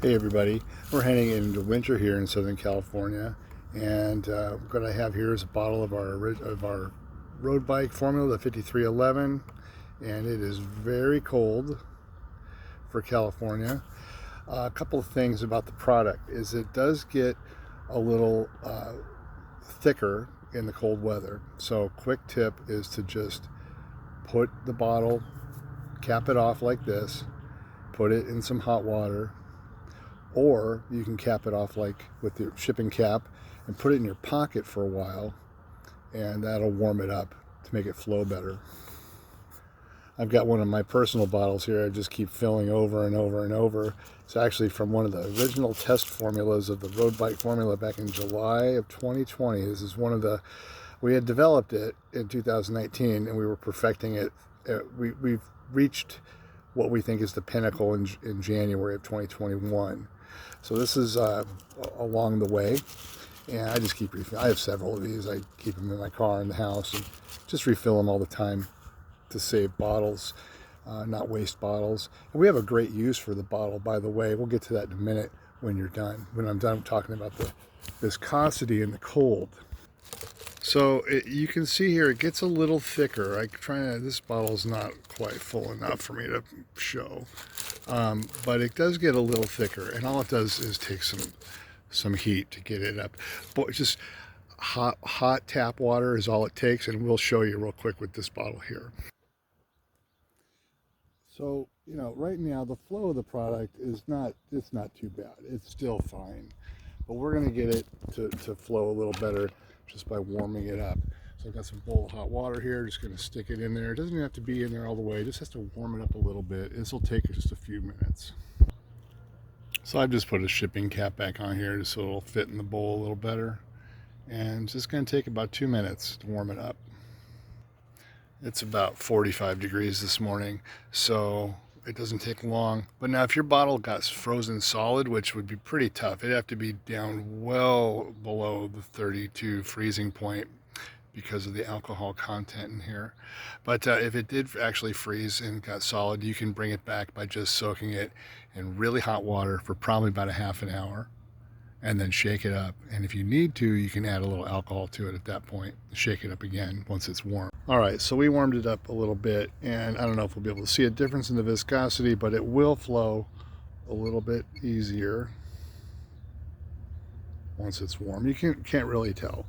Hey everybody, we're heading into winter here in Southern California, and what I have here is a bottle of our road bike formula, the 5311, and it is very cold for California. A couple of things about the product is it does get a little thicker in the cold weather. So quick tip is to just put the bottle, cap it off like this, put it in some hot water, or you can cap it off like with your shipping cap and put it in your pocket for a while, and that'll warm it up to make it flow better. I've got one of my personal bottles here I just keep filling over and over and over. It's actually from one of the original test formulas of the road bike formula back in July of 2020. This is one of the, we had developed it in 2019 and we were perfecting it. We've reached what we think is the pinnacle in January of 2021. So this is along the way, and I just keep refilling. I have several of these. I keep them in my car in the house and just refill them all the time to save bottles, not waste bottles. And we have a great use for the bottle, by the way. We'll get to that in a minute when you're done, when I'm done talking about the viscosity in the cold. So you can see here it gets a little thicker. This bottle's not quite full enough for me to show, but it does get a little thicker, and all it does is take some heat to get it up. But just hot tap water is all it takes, and we'll show you real quick with this bottle here. So right now the flow of the product is not too bad. It's still fine, but we're going to get it to flow a little better just by warming it up. So I've got some bowl of hot water here, just going to stick it in there. It doesn't even have to be in there all the way, it just has to warm it up a little bit. This will take just a few minutes. So I've just put a shipping cap back on here just so it'll fit in the bowl a little better. And it's just going to take about 2 minutes to warm it up. It's about 45 degrees this morning, so it doesn't take long. But now if your bottle got frozen solid, which would be pretty tough, it'd have to be down well below the 32 freezing point because of the alcohol content in here. But if it did actually freeze and got solid, you can bring it back by just soaking it in really hot water for probably about a half an hour, and then shake it up. And if you need to, you can add a little alcohol to it at that point, shake it up again once it's warm. All right, so we warmed it up a little bit, and I don't know if we'll be able to see a difference in the viscosity, but it will flow a little bit easier once it's warm. You can't really tell,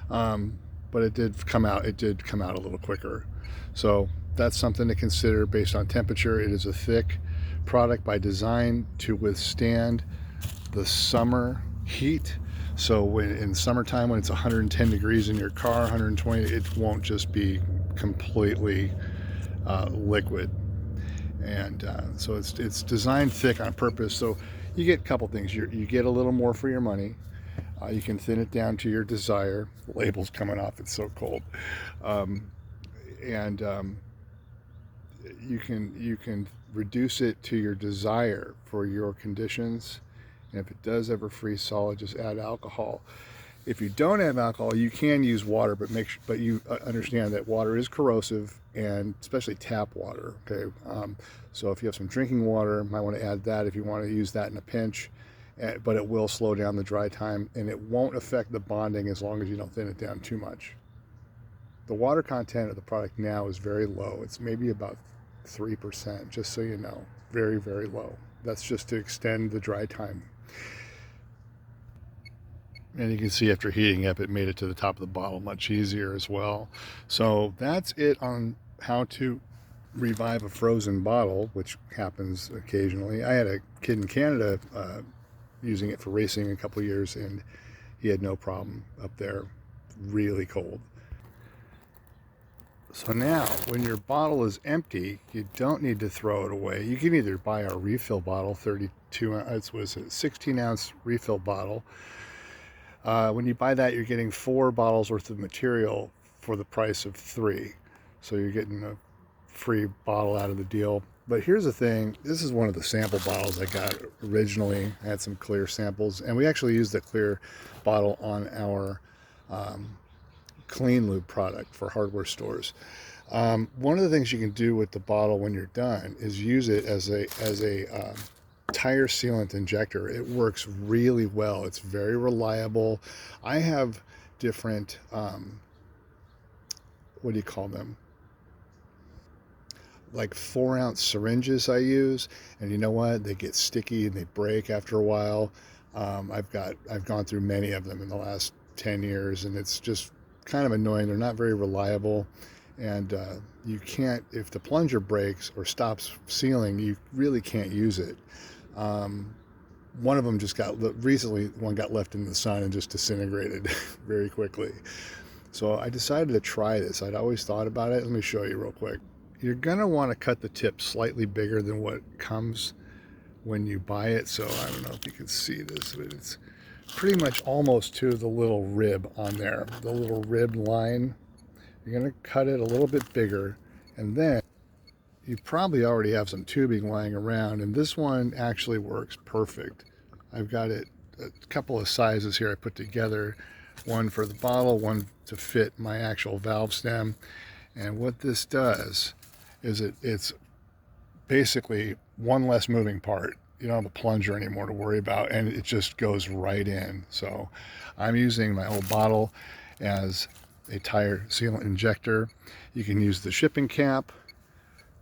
but it did come out a little quicker. So that's something to consider based on temperature. It is a thick product by design to withstand the summer heat. So when in summertime, when it's 110 degrees in your car, 120, it won't just be completely liquid. And so it's designed thick on purpose. So you get a couple things. You get a little more for your money. You can thin it down to your desire. The label's coming off, it's so cold. You can reduce it to your desire for your conditions. And if it does ever freeze solid, just add alcohol. If you don't have alcohol, you can use water, but you understand that water is corrosive, and especially tap water. Okay, so if you have some drinking water, you might want to add that if you want to use that in a pinch. But it will slow down the dry time, and it won't affect the bonding as long as you don't thin it down too much. The water content of the product now is very low. It's maybe about 3%, just so you know. Very, very low. That's just to extend the dry time. And you can see after heating up, it made it to the top of the bottle much easier as well. So that's it on how to revive a frozen bottle, which happens occasionally. I had a kid in Canada using it for racing a couple years, and he had no problem up there, really cold. So now, when your bottle is empty, you don't need to throw it away. You can either buy a refill bottle, 16-ounce refill bottle. When you buy that, you're getting 4 bottles worth of material for the price of 3. So you're getting a free bottle out of the deal. But here's the thing, this is one of the sample bottles I got originally. I had some clear samples, and we actually used the clear bottle on our Clean Lube product for hardware stores. One of the things you can do with the bottle when you're done is use it as a tire sealant injector. It works really well. It's very reliable. I have different, what do you call them? Like 4-ounce syringes I use, and you know what? They get sticky and they break after a while. I've gone through many of them in the last 10 years, and it's just kind of annoying. They're not very reliable, and you can't, if the plunger breaks or stops sealing, you really can't use it. One of them just recently, one got left in the sun and just disintegrated very quickly. So I decided to try this. I'd always thought about it. Let me show you real quick. You're gonna want to cut the tip slightly bigger than what comes when you buy it. So I don't know if you can see this, but it's pretty much almost to the little rib on there, the little rib line. You're gonna cut it a little bit bigger, and then you probably already have some tubing lying around, and this one actually works perfect. I've got it a couple of sizes here I put together, one for the bottle, one to fit my actual valve stem. And what this does is it's basically one less moving part. You don't have a plunger anymore to worry about, and it just goes right in. So I'm using my old bottle as a tire sealant injector. You can use the shipping cap,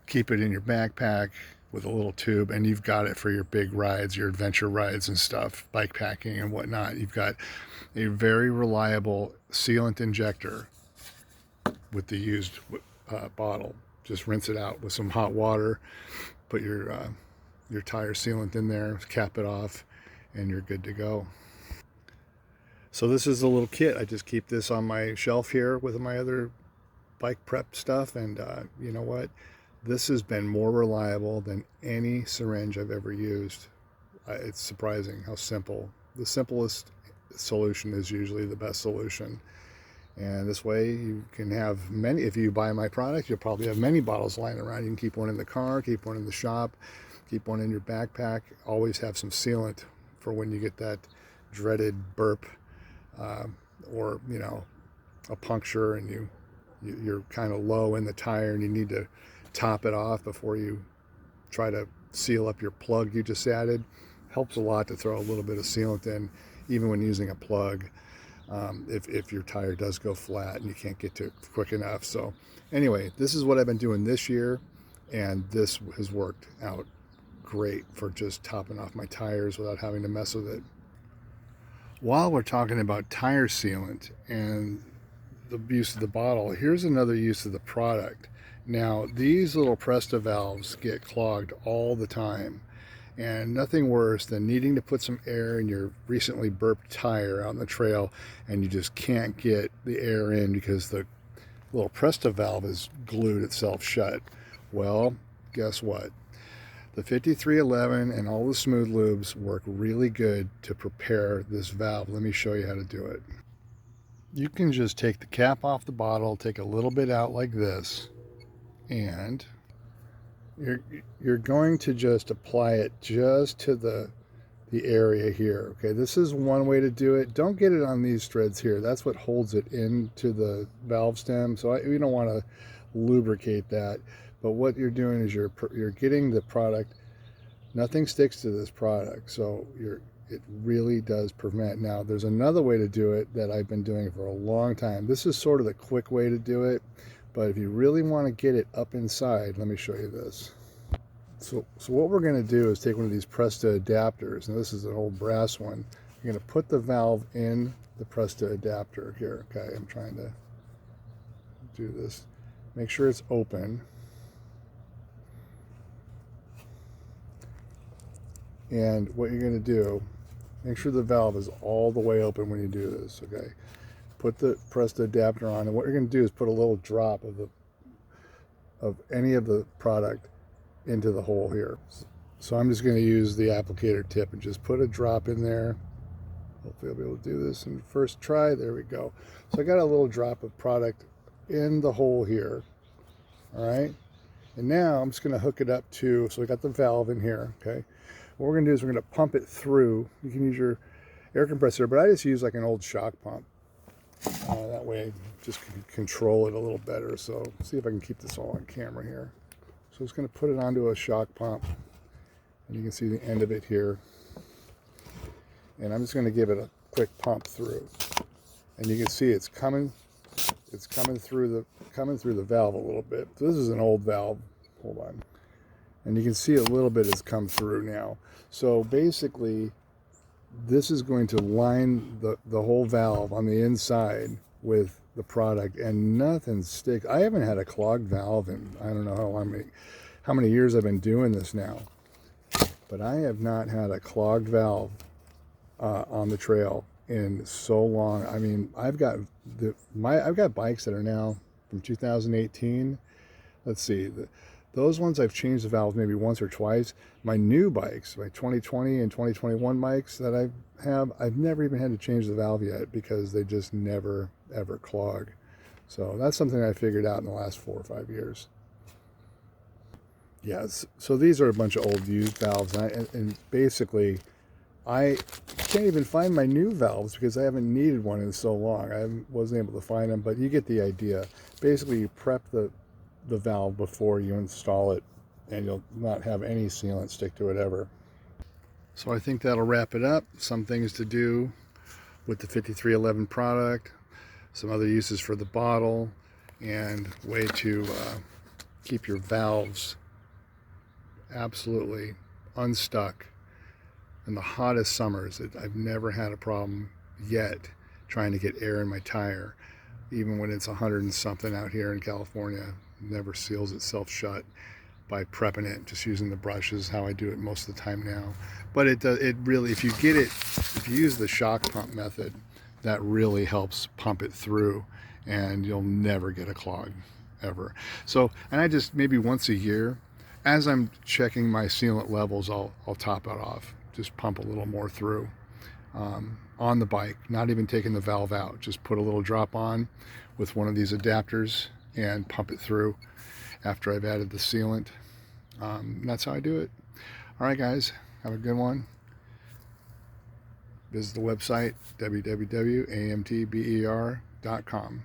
keep it in your backpack with a little tube, and you've got it for your big rides, your adventure rides and stuff, bike packing and whatnot. You've got a very reliable sealant injector with the used bottle. Just rinse it out with some hot water, put your tire sealant in there, cap it off, and you're good to go. So this is a little kit. I just keep this on my shelf here with my other bike prep stuff, and you know what? This has been more reliable than any syringe I've ever used. It's surprising how simple. The simplest solution is usually the best solution. And this way you can have many, if you buy my product, you'll probably have many bottles lying around. You can keep one in the car, keep one in the shop, keep one in your backpack. Always have some sealant for when you get that dreaded burp or, you know, a puncture and you're kind of low in the tire and you need to top it off before you try to seal up your plug you just added. Helps a lot to throw a little bit of sealant in, even when using a plug. If your tire does go flat and you can't get to it quick enough. So anyway, this is what I've been doing this year, and this has worked out great for just topping off my tires without having to mess with it. While we're talking about tire sealant and the use of the bottle, here's another use of the product. Now, these little Presta valves get clogged all the time. And nothing worse than needing to put some air in your recently burped tire out on the trail, and you just can't get the air in because the little Presta valve has glued itself shut. Well, guess what? The 5311 and all the Smoothe Lubes work really good to prepare this valve. Let me show you how to do it. You can just take the cap off the bottle, take a little bit out like this, and you're going to just apply it just to the area here. Okay, this is one way to do it. Don't get it on these threads here. That's what holds it into the valve stem. So you don't want to lubricate that. But what you're doing is you're getting the product. Nothing sticks to this product, so it really does prevent. Now, there's another way to do it that I've been doing for a long time. This is sort of the quick way to do it. But if you really want to get it up inside, let me show you this. So what we're going to do is take one of these Presta adapters, and this is an old brass one. You're going to put the valve in the Presta adapter here. Okay, I'm trying to do this. Make sure it's open. And what you're going to do, make sure the valve is all the way open when you do this, okay? Put the Presta adapter on, and what you're going to do is put a little drop of any of the product into the hole here. So I'm just going to use the applicator tip and just put a drop in there. Hopefully I'll be able to do this in the first try. There we go. So I got a little drop of product in the hole here. All right. And now I'm just going to hook it up to, so we got the valve in here. Okay. What we're going to do is we're going to pump it through. You can use your air compressor, but I just use like an old shock pump. That way just can control it a little better. So see if I can keep this all on camera here. So I'm just going to put it onto a shock pump, And you can see the end of it here. And I'm just going to give it a quick pump through. And you can see it's coming through the valve a little bit. So this is an old valve. Hold on. And you can see a little bit has come through now. So basically, this is going to line the whole valve on the inside with the product, and nothing sticks. I haven't had a clogged valve in, I don't know how many years I've been doing this now, but I have not had a clogged valve on the trail in so long. I mean, I've got bikes that are now from 2018. Let's see, those ones I've changed the valve maybe once or twice. My new bikes, my 2020 and 2021 bikes that I have, I've never even had to change the valve yet because they just never ever clog. So that's something I figured out in the last 4 or 5 years. Yes, so these are a bunch of old used valves, and basically I can't even find my new valves because I haven't needed one in so long. I wasn't able to find them, but you get the idea. Basically, you prep the valve before you install it, and you'll not have any sealant stick to it ever. So I think that'll wrap it up. Some things to do with the 5311 product, some other uses for the bottle, and way to keep your valves absolutely unstuck in the hottest summers. I've never had a problem yet trying to get air in my tire, even when it's 100 and something out here in California. Never seals itself shut by prepping it, just using the brushes, how I do it most of the time now. But it really, if you use the shock pump method, that really helps pump it through, and you'll never get a clog ever. So, and I just, maybe once a year, as I'm checking my sealant levels, I'll top it off, just pump a little more through on the bike, not even taking the valve out, just put a little drop on with one of these adapters and pump it through after I've added the sealant. That's how I do it. All right, guys, have a good one. Visit the website, www.amtber.com.